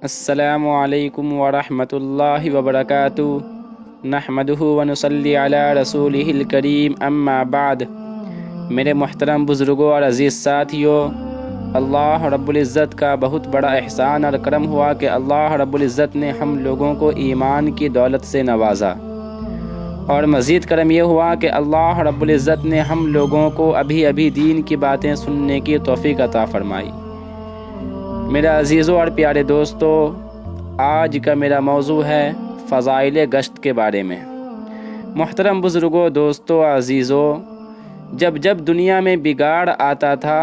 السلام علیکم ورحمۃ اللہ وبرکاتہ نحمدہ ونصلی علی رسولہ الکریم اما بعد۔ میرے محترم بزرگوں اور عزیز ساتھیوں، اللہ رب العزت کا بہت بڑا احسان اور کرم ہوا کہ اللہ رب العزت نے ہم لوگوں کو ایمان کی دولت سے نوازا، اور مزید کرم یہ ہوا کہ اللہ رب العزت نے ہم لوگوں کو ابھی دین کی باتیں سننے کی توفیق عطا فرمائی۔ میرے عزیزوں اور پیارے دوستو، آج کا میرا موضوع ہے فضائل گشت کے بارے میں۔ محترم بزرگوں، دوستو، عزیزوں، جب دنیا میں بگاڑ آتا تھا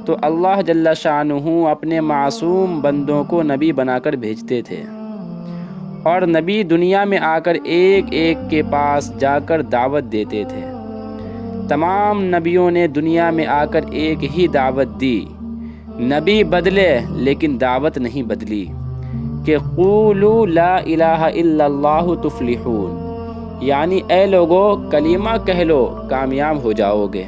تو اللہ جل شانہ اپنے معصوم بندوں کو نبی بنا کر بھیجتے تھے، اور نبی دنیا میں آ کر ایک ایک کے پاس جا کر دعوت دیتے تھے۔ تمام نبیوں نے دنیا میں آ کر ایک ہی دعوت دی، نبی بدلے لیکن دعوت نہیں بدلی، کہ قولوا لا الہ الا اللہ تفلحون، یعنی اے لوگو کلمہ کہہ لو کامیاب ہو جاؤ گے۔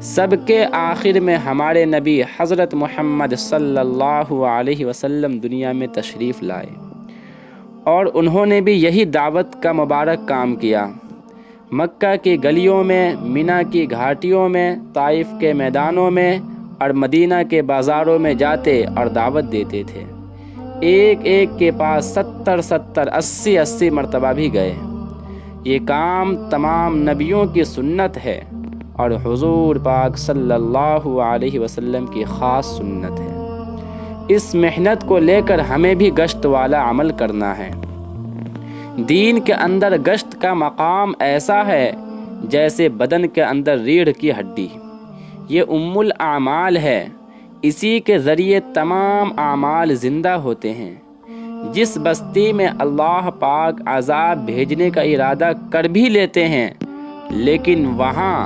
سب کے آخر میں ہمارے نبی حضرت محمد صلی اللہ علیہ وسلم دنیا میں تشریف لائے، اور انہوں نے بھی یہی دعوت کا مبارک کام کیا۔ مکہ کی گلیوں میں، مینا کی گھاٹیوں میں، طائف کے میدانوں میں اور مدینہ کے بازاروں میں جاتے اور دعوت دیتے تھے۔ ایک ایک کے پاس 70 80 مرتبہ بھی گئے۔ یہ کام تمام نبیوں کی سنت ہے، اور حضور پاک صلی اللہ علیہ وسلم کی خاص سنت ہے۔ اس محنت کو لے کر ہمیں بھی گشت والا عمل کرنا ہے۔ دین کے اندر گشت کا مقام ایسا ہے جیسے بدن کے اندر ریڑھ کی ہڈی۔ یہ ام الاعمال ہے، اسی کے ذریعے تمام اعمال زندہ ہوتے ہیں۔ جس بستی میں اللہ پاک عذاب بھیجنے کا ارادہ کر بھی لیتے ہیں، لیکن وہاں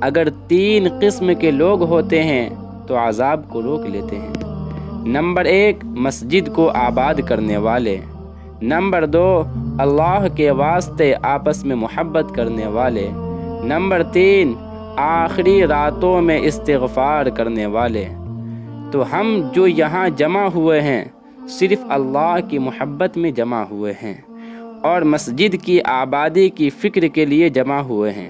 اگر 3 قسم کے لوگ ہوتے ہیں تو عذاب کو روک لیتے ہیں۔ نمبر 1، مسجد کو آباد کرنے والے۔ نمبر 2، اللہ کے واسطے آپس میں محبت کرنے والے۔ نمبر 3، آخری راتوں میں استغفار کرنے والے۔ تو ہم جو یہاں جمع ہوئے ہیں صرف اللہ کی محبت میں جمع ہوئے ہیں، اور مسجد کی آبادی کی فکر کے لیے جمع ہوئے ہیں۔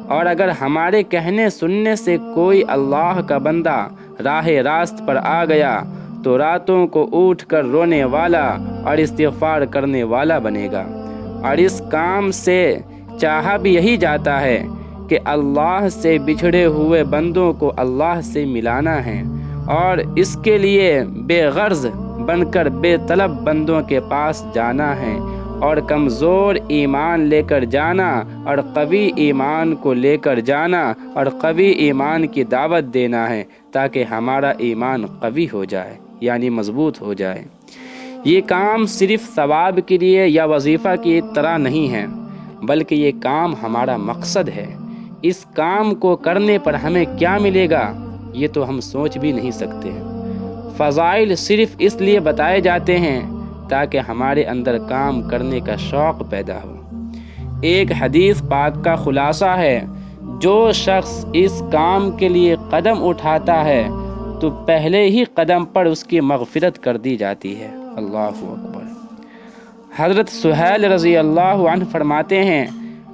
اور اگر ہمارے کہنے سننے سے کوئی اللہ کا بندہ راہ راست پر آ گیا تو راتوں کو اٹھ کر رونے والا اور استغفار کرنے والا بنے گا۔ اور اس کام سے چاہا بھی یہی جاتا ہے کہ اللہ سے بچھڑے ہوئے بندوں کو اللہ سے ملانا ہے، اور اس کے لیے بے غرض بن کر بے طلب بندوں کے پاس جانا ہے، اور کمزور ایمان لے کر جانا اور قوی ایمان کو لے کر جانا اور قوی ایمان کی دعوت دینا ہے، تاکہ ہمارا ایمان قوی ہو جائے، یعنی مضبوط ہو جائے۔ یہ کام صرف ثواب کے لیے یا وظیفہ کی طرح نہیں ہے، بلکہ یہ کام ہمارا مقصد ہے۔ اس کام کو کرنے پر ہمیں کیا ملے گا، یہ تو ہم سوچ بھی نہیں سکتے۔ فضائل صرف اس لیے بتائے جاتے ہیں تاکہ ہمارے اندر کام کرنے کا شوق پیدا ہو۔ ایک حدیث پاک کا خلاصہ ہے، جو شخص اس کام کے لیے قدم اٹھاتا ہے تو پہلے ہی قدم پر اس کی مغفرت کر دی جاتی ہے۔ اللہ اکبر۔ حضرت سہیل رضی اللہ عنہ فرماتے ہیں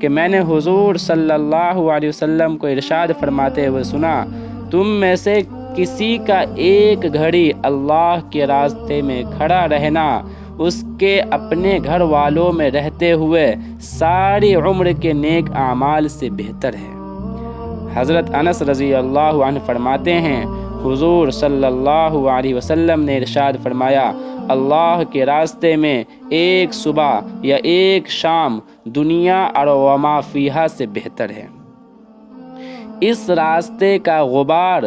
کہ میں نے حضور صلی اللہ علیہ وسلم کو ارشاد فرماتے ہوئے سنا، تم میں سے کسی کا ایک گھڑی اللہ کے راستے میں کھڑا رہنا اس کے اپنے گھر والوں میں رہتے ہوئے ساری عمر کے نیک اعمال سے بہتر ہے۔ حضرت انس رضی اللہ عنہ فرماتے ہیں، حضور صلی اللہ علیہ وسلم نے ارشاد فرمایا، اللہ کے راستے میں ایک صبح یا ایک شام دنیا اور وما فیہا سے بہتر ہے۔ اس راستے کا غبار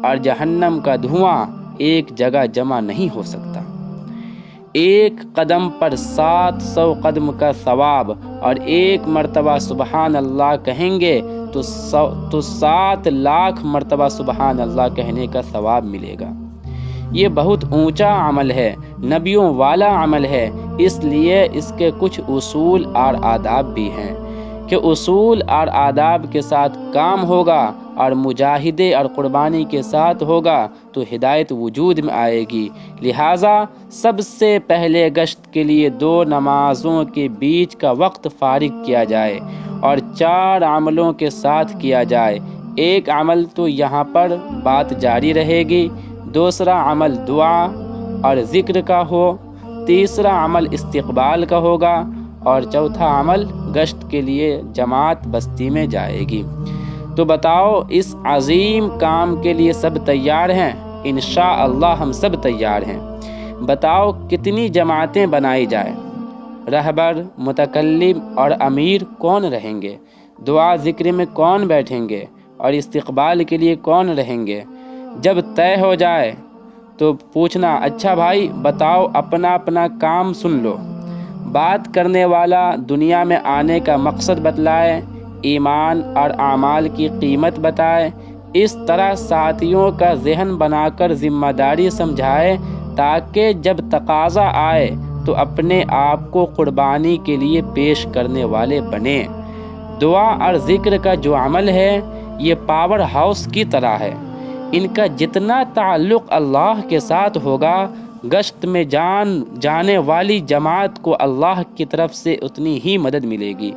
اور جہنم کا دھواں ایک جگہ جمع نہیں ہو سکتا۔ ایک قدم پر 700 قدم کا ثواب، اور ایک مرتبہ سبحان اللہ کہیں گے تو 7 لاکھ مرتبہ سبحان اللہ کہنے کا ثواب ملے گا۔ یہ بہت اونچا عمل ہے، نبیوں والا عمل ہے، اس لیے اس کے کچھ اصول اور آداب بھی ہیں کہ اصول اور آداب کے ساتھ کام ہوگا اور مجاہدے اور قربانی کے ساتھ ہوگا تو ہدایت وجود میں آئے گی۔ لہٰذا سب سے پہلے گشت کے لیے 2 نمازوں کے بیچ کا وقت فارغ کیا جائے اور 4 عملوں کے ساتھ کیا جائے۔ ایک عمل تو یہاں پر بات جاری رہے گی، دوسرا عمل دعا اور ذکر کا ہو، تیسرا عمل استقبال کا ہوگا اور چوتھا عمل گشت کے لیے جماعت بستی میں جائے گی۔ تو بتاؤ اس عظیم کام کے لیے سب تیار ہیں؟ انشاءاللہ ہم سب تیار ہیں۔ بتاؤ کتنی جماعتیں بنائی جائیں؟ رہبر، متکلم اور امیر کون رہیں گے؟ دعا ذکر میں کون بیٹھیں گے اور استقبال کے لیے کون رہیں گے؟ جب طے ہو جائے تو پوچھنا، اچھا بھائی بتاؤ اپنا اپنا کام سن لو۔ بات کرنے والا دنیا میں آنے کا مقصد بتلائے، ایمان اور اعمال کی قیمت بتائے، اس طرح ساتھیوں کا ذہن بنا کر ذمہ داری سمجھائے تاکہ جب تقاضا آئے تو اپنے آپ کو قربانی کے لیے پیش کرنے والے بنیں۔ دعا اور ذکر کا جو عمل ہے یہ پاور ہاؤس کی طرح ہے، ان کا جتنا تعلق اللہ کے ساتھ ہوگا گشت میں جانے والی جماعت کو اللہ کی طرف سے اتنی ہی مدد ملے گی۔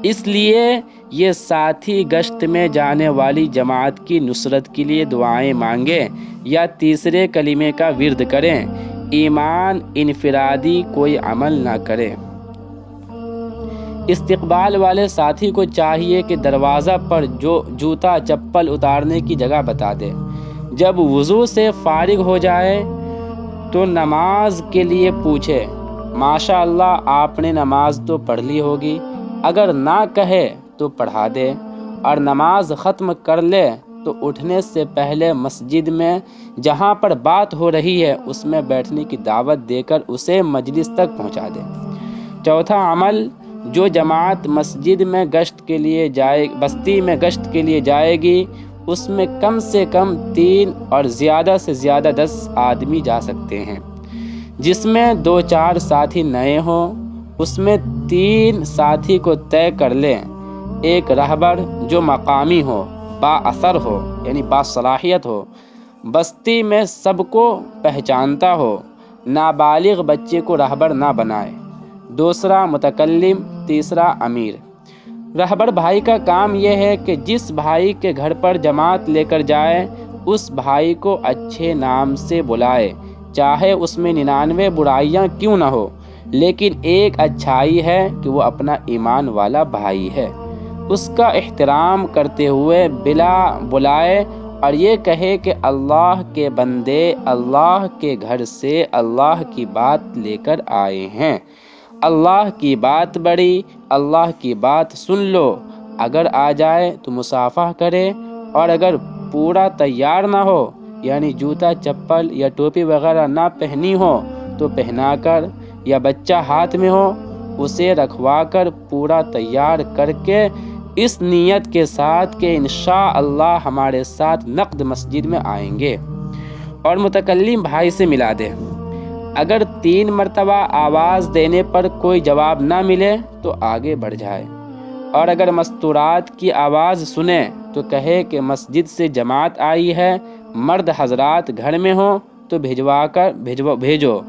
اس لیے یہ ساتھی گشت میں جانے والی جماعت کی نصرت کے لیے دعائیں مانگیں یا تیسرے کلمے کا ورد کریں، ایمان انفرادی کوئی عمل نہ کریں۔ استقبال والے ساتھی کو چاہیے کہ دروازہ پر جو جوتا چپل اتارنے کی جگہ بتا دے۔ جب وضو سے فارغ ہو جائے تو نماز کے لیے پوچھے، ماشاء اللہ آپ نے نماز تو پڑھ لی ہوگی، اگر نہ کہے تو پڑھا دے، اور نماز ختم کر لے تو اٹھنے سے پہلے مسجد میں جہاں پر بات ہو رہی ہے اس میں بیٹھنے کی دعوت دے کر اسے مجلس تک پہنچا دے۔ چوتھا عمل، جو جماعت بستی میں گشت کے لیے جائے گی اس میں کم سے کم 3 اور زیادہ سے زیادہ 10 آدمی جا سکتے ہیں۔ جس میں 2-4 ساتھی نئے ہوں، اس میں 3 ساتھی کو طے کر لیں۔ ایک رہبر جو مقامی ہو، با اثر ہو یعنی با صلاحیت ہو، بستی میں سب کو پہچانتا ہو، نابالغ بچے کو رہبر نہ بنائے۔ دوسرا متکلم، تیسرا امیر۔ رہبر بھائی کا کام یہ ہے کہ جس بھائی کے گھر پر جماعت لے کر جائے اس بھائی کو اچھے نام سے بلائے، چاہے اس میں 99 برائیاں کیوں نہ ہو، لیکن ایک اچھائی ہے کہ وہ اپنا ایمان والا بھائی ہے۔ اس کا احترام کرتے ہوئے بلا بلائے اور یہ کہے کہ اللہ کے بندے اللہ کے گھر سے اللہ کی بات لے کر آئے ہیں، اللہ کی بات بڑی، اللہ کی بات سن لو۔ اگر آ جائے تو مصافحہ کرے، اور اگر پورا تیار نہ ہو یعنی جوتا چپل یا ٹوپی وغیرہ نہ پہنی ہو تو پہنا کر، یا بچہ ہاتھ میں ہو اسے رکھوا کر پورا تیار کر کے اس نیت کے ساتھ کہ انشاءاللہ ہمارے ساتھ نقد مسجد میں آئیں گے، اور متکلم بھائی سے ملا دے۔ اگر 3 مرتبہ آواز دینے پر کوئی جواب نہ ملے تو آگے بڑھ جائے، اور اگر مستورات کی آواز سنے تو کہے کہ مسجد سے جماعت آئی ہے، مرد حضرات گھر میں ہوں تو بھیجو،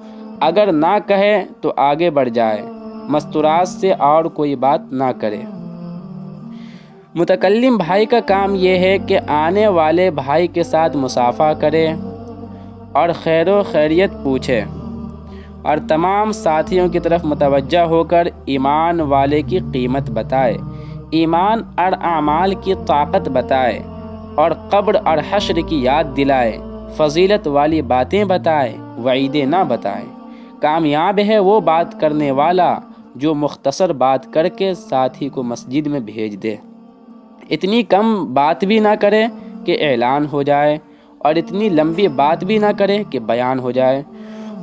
اگر نہ کہے تو آگے بڑھ جائے، مستورات سے اور کوئی بات نہ کرے۔ متکلم بھائی کا کام یہ ہے کہ آنے والے بھائی کے ساتھ مصافحہ کرے اور خیر و خیریت پوچھے، اور تمام ساتھیوں کی طرف متوجہ ہو کر ایمان والے کی قیمت بتائے، ایمان اور اعمال کی طاقت بتائے، اور قبر اور حشر کی یاد دلائے، فضیلت والی باتیں بتائے، وعیدیں نہ بتائے۔ کامیاب ہے وہ بات کرنے والا جو مختصر بات کر کے ساتھی کو مسجد میں بھیج دے، اتنی کم بات بھی نہ کرے کہ اعلان ہو جائے، اور اتنی لمبی بات بھی نہ کرے کہ بیان ہو جائے،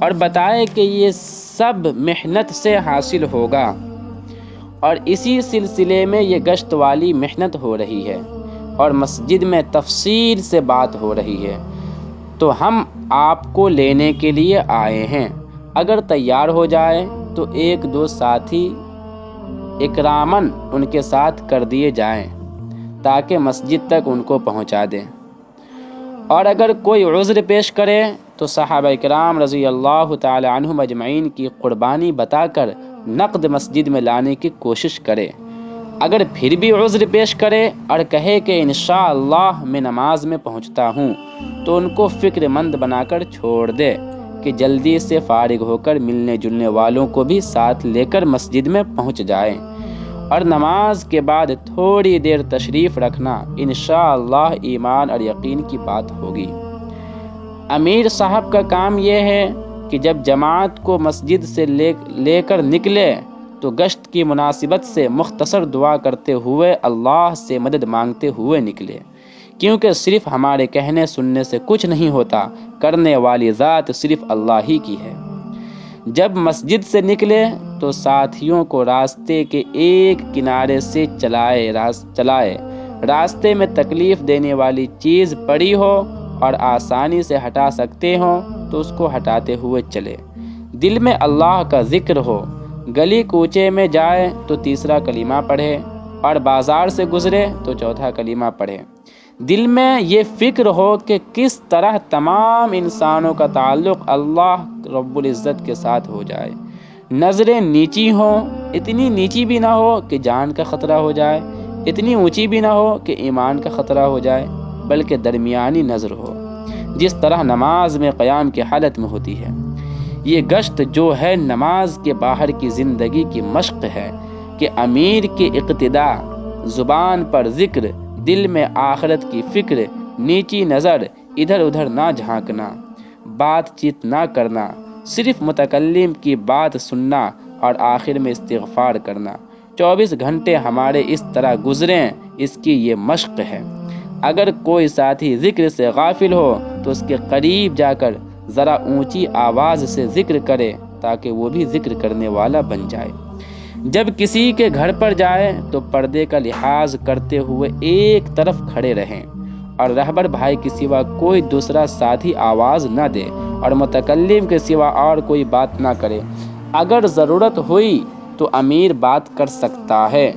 اور بتائے کہ یہ سب محنت سے حاصل ہوگا، اور اسی سلسلے میں یہ گشت والی محنت ہو رہی ہے اور مسجد میں تفصیل سے بات ہو رہی ہے، تو ہم آپ کو لینے کے لیے آئے ہیں۔ اگر تیار ہو جائے تو 1-2 ساتھی اکراماً ان کے ساتھ کر دیے جائیں۔ تاکہ مسجد تک ان کو پہنچا دیں۔ اور اگر کوئی عذر پیش کرے تو صحابہ کرام رضی اللہ تعالی عنہم اجمعین کی قربانی بتا کر نقد مسجد میں لانے کی کوشش کرے۔ اگر پھر بھی عذر پیش کرے اور کہے کہ انشاءاللہ میں نماز میں پہنچتا ہوں، تو ان کو فکر مند بنا کر چھوڑ دے کہ جلدی سے فارغ ہو کر ملنے جلنے والوں کو بھی ساتھ لے کر مسجد میں پہنچ جائیں، اور نماز کے بعد تھوڑی دیر تشریف رکھنا انشاءاللہ ایمان اور یقین کی بات ہوگی۔ امیر صاحب کا کام یہ ہے کہ جب جماعت کو مسجد سے لے کر نکلے تو گشت کی مناسبت سے مختصر دعا کرتے ہوئے اللہ سے مدد مانگتے ہوئے نکلے، کیونکہ صرف ہمارے کہنے سننے سے کچھ نہیں ہوتا، کرنے والی ذات صرف اللہ ہی کی ہے۔ جب مسجد سے نکلے تو ساتھیوں کو راستے کے ایک کنارے سے چلائے، راستے میں تکلیف دینے والی چیز پڑی ہو اور آسانی سے ہٹا سکتے ہوں تو اس کو ہٹاتے ہوئے چلے۔ دل میں اللہ کا ذکر ہو، گلی کوچے میں جائے تو تیسرا کلمہ پڑھے، اور بازار سے گزرے تو چوتھا کلمہ پڑھے۔ دل میں یہ فکر ہو کہ کس طرح تمام انسانوں کا تعلق اللہ رب العزت کے ساتھ ہو جائے۔ نظریں نیچی ہوں، اتنی نیچی بھی نہ ہو کہ جان کا خطرہ ہو جائے، اتنی اونچی بھی نہ ہو کہ ایمان کا خطرہ ہو جائے، بلکہ درمیانی نظر ہو، جس طرح نماز میں قیام کی حالت میں ہوتی ہے۔ یہ گشت جو ہے نماز کے باہر کی زندگی کی مشق ہے کہ امیر کی اقتدا، زبان پر ذکر، دل میں آخرت کی فکر، نیچی نظر، ادھر ادھر نہ جھانکنا، بات چیت نہ کرنا، صرف متکلم کی بات سننا اور آخر میں استغفار کرنا۔ 24 گھنٹے ہمارے اس طرح گزریں، اس کی یہ مشق ہے۔ اگر کوئی ساتھی ذکر سے غافل ہو تو اس کے قریب جا کر ذرا اونچی آواز سے ذکر کرے تاکہ وہ بھی ذکر کرنے والا بن جائے۔ جب کسی کے گھر پر جائے تو پردے کا لحاظ کرتے ہوئے ایک طرف کھڑے رہیں، اور رہبر بھائی کے سوا کوئی دوسرا ساتھی آواز نہ دے، اور متکلم کے سوا اور کوئی بات نہ کرے۔ اگر ضرورت ہوئی تو امیر بات کر سکتا ہے۔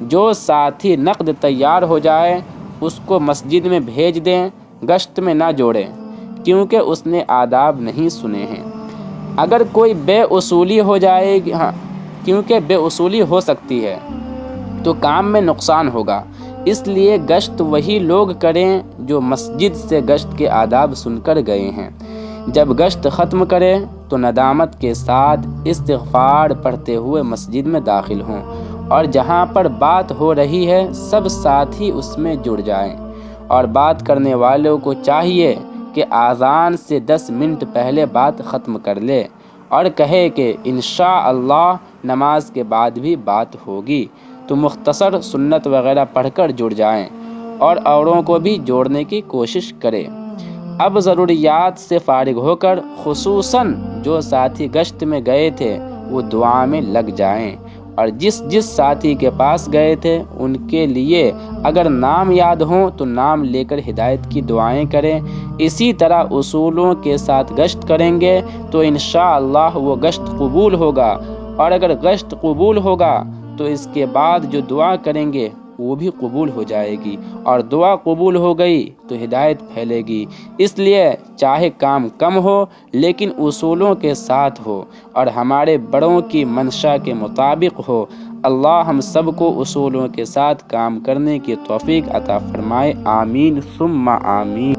جو ساتھی نقد تیار ہو جائے اس کو مسجد میں بھیج دیں، گشت میں نہ جوڑیں، کیونکہ اس نے آداب نہیں سنے ہیں۔ اگر کوئی بے اصولی ہو جائے گی، کیونکہ بے اصولی ہو سکتی ہے تو کام میں نقصان ہوگا، اس لیے گشت وہی لوگ کریں جو مسجد سے گشت کے آداب سن کر گئے ہیں۔ جب گشت ختم کریں تو ندامت کے ساتھ استغفار پڑھتے ہوئے مسجد میں داخل ہوں، اور جہاں پر بات ہو رہی ہے سب ساتھی اس میں جڑ جائیں، اور بات کرنے والوں کو چاہیے کہ آذان سے 10 منٹ پہلے بات ختم کر لے، اور کہے کہ انشاءاللہ نماز کے بعد بھی بات ہوگی، تو مختصر سنت وغیرہ پڑھ کر جڑ جائیں، اور اوروں کو بھی جوڑنے کی کوشش کرے۔ اب ضروریات سے فارغ ہو کر خصوصاً جو ساتھی گشت میں گئے تھے وہ دعا میں لگ جائیں، اور جس ساتھی کے پاس گئے تھے ان کے لیے اگر نام یاد ہوں تو نام لے کر ہدایت کی دعائیں کریں۔ اسی طرح اصولوں کے ساتھ گشت کریں گے تو انشاءاللہ وہ گشت قبول ہوگا، اور اگر گشت قبول ہوگا تو اس کے بعد جو دعا کریں گے وہ بھی قبول ہو جائے گی، اور دعا قبول ہو گئی تو ہدایت پھیلے گی۔ اس لیے چاہے کام کم ہو لیکن اصولوں کے ساتھ ہو، اور ہمارے بڑوں کی منشا کے مطابق ہو۔ اللہ ہم سب کو اصولوں کے ساتھ کام کرنے کی توفیق عطا فرمائے، آمین ثم آمین۔